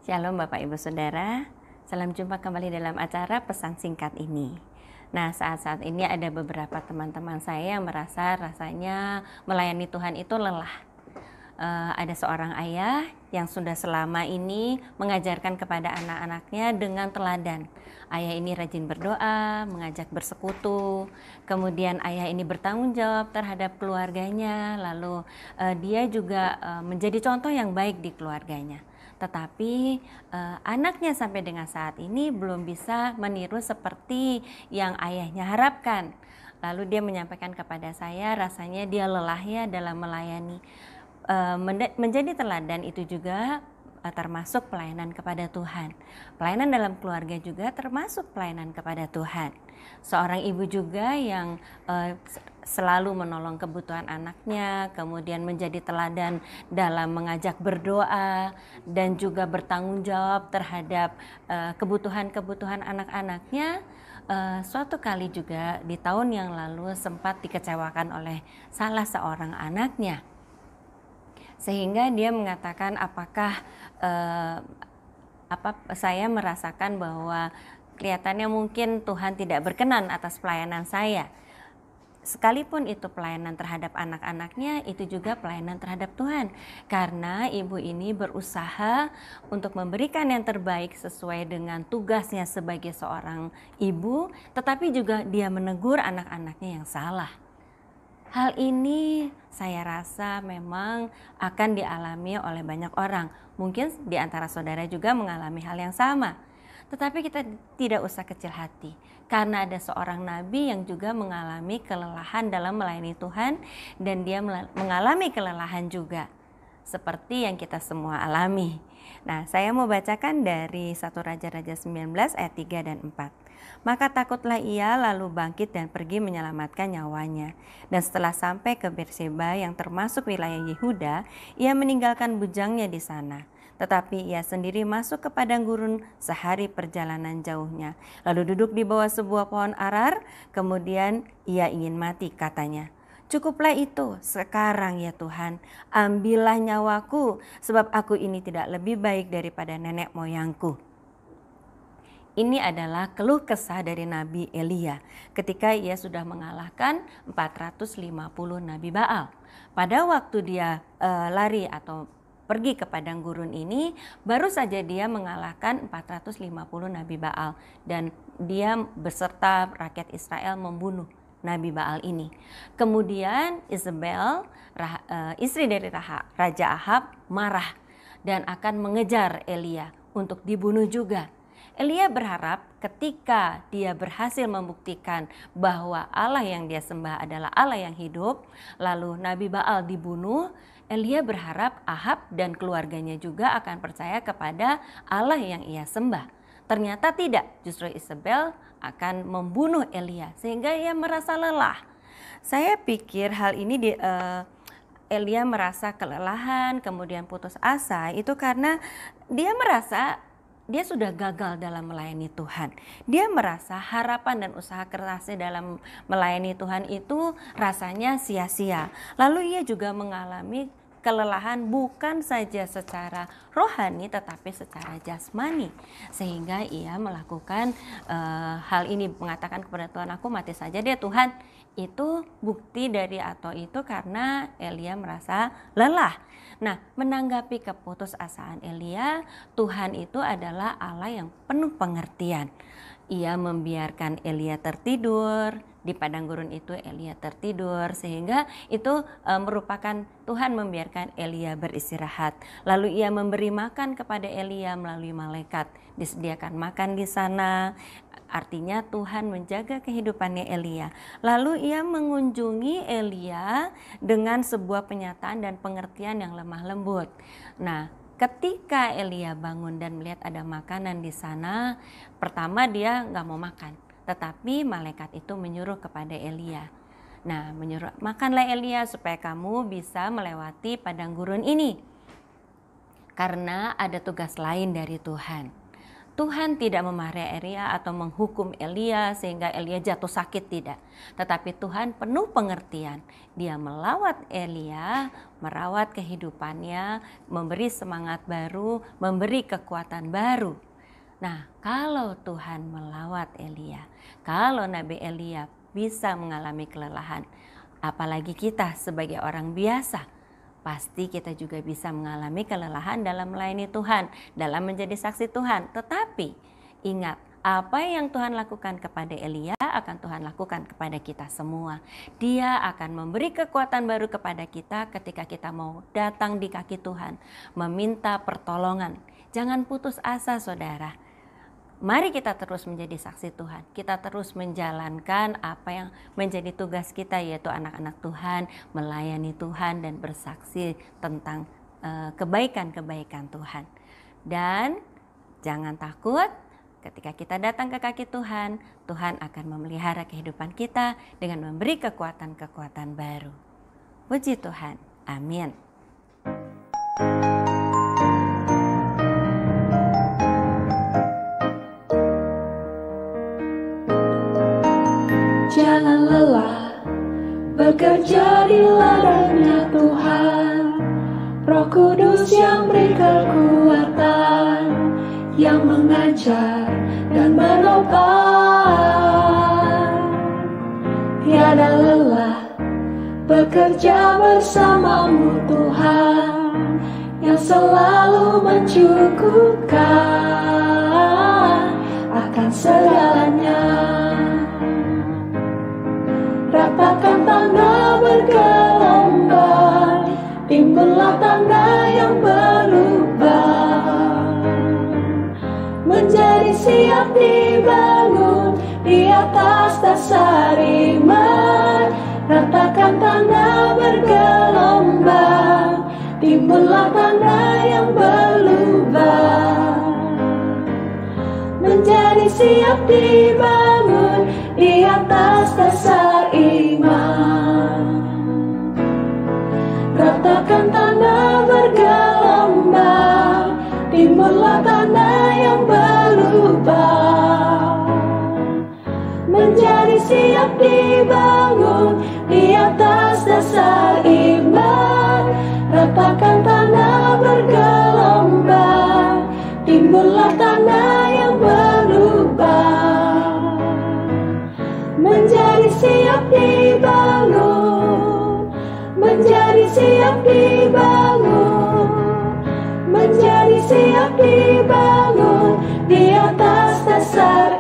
Shalom Bapak Ibu Saudara, salam jumpa kembali dalam acara pesan singkat ini. Nah, saat-saat ini ada beberapa teman-teman saya yang merasa rasanya melayani Tuhan itu lelah. Ada seorang ayah yang sudah selama ini mengajarkan kepada anak-anaknya dengan teladan. Ayah ini rajin berdoa, mengajak bersekutu, kemudian ayah ini bertanggung jawab terhadap keluarganya, lalu dia juga menjadi contoh yang baik di keluarganya. Tetapi anaknya sampai dengan saat ini belum bisa meniru seperti yang ayahnya harapkan. Lalu dia menyampaikan kepada saya rasanya dia lelah ya dalam melayani. Menjadi teladan itu juga termasuk pelayanan kepada Tuhan. Pelayanan dalam keluarga juga termasuk pelayanan kepada Tuhan. Seorang ibu juga yang selalu menolong kebutuhan anaknya, kemudian menjadi teladan dalam mengajak berdoa dan juga bertanggung jawab terhadap kebutuhan-kebutuhan anak-anaknya. Suatu kali juga di tahun yang lalu sempat dikecewakan oleh salah seorang anaknya. Sehingga dia mengatakan apakah saya merasakan bahwa kelihatannya mungkin Tuhan tidak berkenan atas pelayanan saya. Sekalipun itu pelayanan terhadap anak-anaknya, itu juga pelayanan terhadap Tuhan. Karena ibu ini berusaha untuk memberikan yang terbaik sesuai dengan tugasnya sebagai seorang ibu, tetapi juga dia menegur anak-anaknya yang salah. Hal ini saya rasa memang akan dialami oleh banyak orang. Mungkin di antara saudara juga mengalami hal yang sama. Tetapi kita tidak usah kecil hati. Karena ada seorang nabi yang juga mengalami kelelahan dalam melayani Tuhan. Dan dia mengalami kelelahan juga. Seperti yang kita semua alami. Nah, saya mau bacakan dari 1 Raja-Raja 19 ayat 3 dan 4. Maka takutlah ia lalu bangkit dan pergi menyelamatkan nyawanya. Dan setelah sampai ke Berseba yang termasuk wilayah Yehuda, ia meninggalkan bujangnya di sana. Tetapi ia sendiri masuk ke padang gurun sehari perjalanan jauhnya. Lalu duduk di bawah sebuah pohon arar, kemudian ia ingin mati katanya. Cukuplah itu, sekarang ya Tuhan, ambillah nyawaku, sebab aku ini tidak lebih baik daripada nenek moyangku. Ini adalah keluh kesah dari Nabi Elia ketika ia sudah mengalahkan 450 Nabi Baal. Pada waktu dia lari atau pergi ke padang gurun ini, baru saja dia mengalahkan 450 Nabi Baal. Dan dia beserta rakyat Israel membunuh Nabi Baal ini. Kemudian Isabel, istri dari Raja Ahab, marah dan akan mengejar Elia untuk dibunuh juga. Elia berharap ketika dia berhasil membuktikan bahwa Allah yang dia sembah adalah Allah yang hidup, lalu Nabi Baal dibunuh, Elia berharap Ahab dan keluarganya juga akan percaya kepada Allah yang ia sembah. Ternyata tidak, justru Isabel akan membunuh Elia sehingga ia merasa lelah. Saya pikir hal ini Elia merasa kelelahan, kemudian putus asa, itu karena dia merasa dia sudah gagal dalam melayani Tuhan. Dia merasa harapan dan usaha kerasnya dalam melayani Tuhan itu rasanya sia-sia. Lalu ia juga mengalami kelelahan bukan saja secara rohani tetapi secara jasmani. Sehingga ia melakukan hal ini, mengatakan kepada Tuhan, aku mati saja deh Tuhan. Itu bukti dari atau itu karena Elia merasa lelah. Nah, menanggapi keputusasaan Elia, Tuhan itu adalah Allah yang penuh pengertian. Ia membiarkan Elia tertidur, di padang gurun itu Elia tertidur, sehingga itu merupakan Tuhan membiarkan Elia beristirahat. Lalu ia memberi makan kepada Elia melalui malaikat, disediakan makan di sana. Artinya Tuhan menjaga kehidupannya Elia. Lalu ia mengunjungi Elia dengan sebuah penyataan dan pengertian yang lemah lembut. Nah, ketika Elia bangun dan melihat ada makanan di sana, pertama dia nggak mau makan. Tetapi malaikat itu menyuruh kepada Elia. Nah, menyuruh, makanlah Elia supaya kamu bisa melewati padang gurun ini. Karena ada tugas lain dari Tuhan. Tuhan tidak memarahi Elia atau menghukum Elia sehingga Elia jatuh sakit, tidak. Tetapi Tuhan penuh pengertian. Dia melawat Elia, merawat kehidupannya, memberi semangat baru, memberi kekuatan baru. Nah, kalau Tuhan melawat Elia, kalau Nabi Elia bisa mengalami kelelahan, apalagi kita sebagai orang biasa, pasti kita juga bisa mengalami kelelahan dalam melayani Tuhan, dalam menjadi saksi Tuhan. Tetapi ingat, apa yang Tuhan lakukan kepada Elia akan Tuhan lakukan kepada kita semua. Dia akan memberi kekuatan baru kepada kita ketika kita mau datang di kaki Tuhan, meminta pertolongan. Jangan putus asa, saudara. Mari kita terus menjadi saksi Tuhan. Kita terus menjalankan apa yang menjadi tugas kita, yaitu anak-anak Tuhan, melayani Tuhan dan bersaksi tentang kebaikan-kebaikan Tuhan. Dan jangan takut, ketika kita datang ke kaki Tuhan, Tuhan akan memelihara kehidupan kita dengan memberi kekuatan-kekuatan baru. Puji Tuhan. Amin. Jangan lelah bekerja di ladangnya Tuhan. Roh Kudus yang beri kekuatan, yang mengajar dan menopang. Tiada lelah bekerja bersamamu Tuhan, yang selalu mencukupkan akan segalanya. Ratakan tanah bergelombang, timbullah tanah yang berubah, menjadi siap dibangun di atas dasar iman. Ratakan tanah bergelombang, timbullah tanah yang berubah, menjadi siap dibangun di atas dasar iman. Ratakan tanah bergelombang, timbullah tanah yang berubah, menjadi siap dibangun di atas dasar iman. Ratakan tanah bergelombang, timbullah tanah yang berubah, menjadi siap dibangun, menjadi siap dibangun, menjadi siap dibangun di atas dasar